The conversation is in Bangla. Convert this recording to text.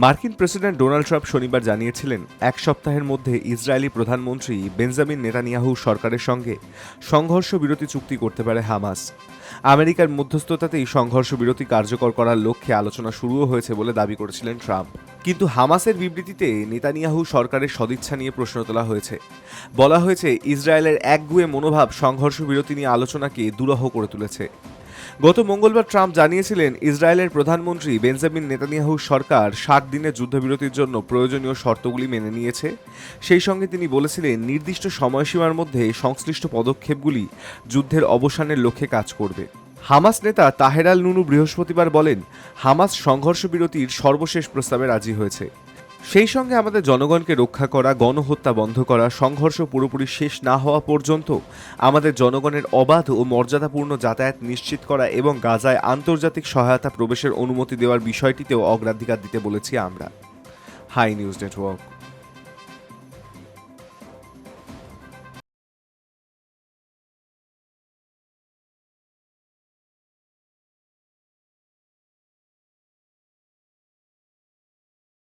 মার্কিন প্রেসিডেন্ট ডোনাল্ড ট্রাম্প শনিবার জানিয়েছিলেন, এক সপ্তাহের মধ্যে ইসরায়েলি প্রধানমন্ত্রী বেঞ্জামিন নেতানিয়াহু সরকারের সঙ্গে সংঘর্ষ বিরতি চুক্তি করতে পারে হামাস। আমেরিকার মধ্যস্থতাতেই সংঘর্ষ বিরতি কার্যকর করার লক্ষ্যে আলোচনা শুরুও হয়েছে বলে দাবি করেছিলেন ট্রাম্প। কিন্তু হামাসের বিবৃতিতে নেতানিয়াহু সরকারের সদিচ্ছা নিয়ে প্রশ্ন তোলা হয়েছে। বলা হয়েছে, ইসরায়েলের একগুঁয়ে মনোভাব সংঘর্ষ বিরতি নিয়ে আলোচনাকে দুরূহ করে তুলেছে। গত মঙ্গলবার ট্রাম্প জানিয়েছিলেন, ইসরায়েলের প্রধানমন্ত্রী বেঞ্জামিন নেতানিয়াহুর সরকার 60 দিনের যুদ্ধবিরতির জন্য প্রয়োজনীয় শর্তগুলি মেনে নিয়েছে। সেই সঙ্গে তিনি বলেছিলেন, নির্দিষ্ট সময়সীমার মধ্যে সংশ্লিষ্ট পদক্ষেপগুলি যুদ্ধের অবসানের লক্ষ্যে কাজ করবে। হামাস নেতা তাহের আল নুনু বৃহস্পতিবার বলেন, হামাস সংঘর্ষ বিরতির সর্বশেষ প্রস্তাবে রাজি হয়েছে। সেই সঙ্গে আমাদের জনগণকে রক্ষা করা, গণহত্যা বন্ধ করা, সংঘর্ষ পুরোপুরি শেষ না হওয়া পর্যন্ত আমাদের জনগণের অবাধ ও মর্যাদাপূর্ণ যাতায়াত নিশ্চিত করা এবং গাজায় আন্তর্জাতিক সহায়তা প্রবেশের অনুমতি দেওয়ার বিষয়টিতেও অগ্রাধিকার দিতে বলেছি আমরা। Hi News network.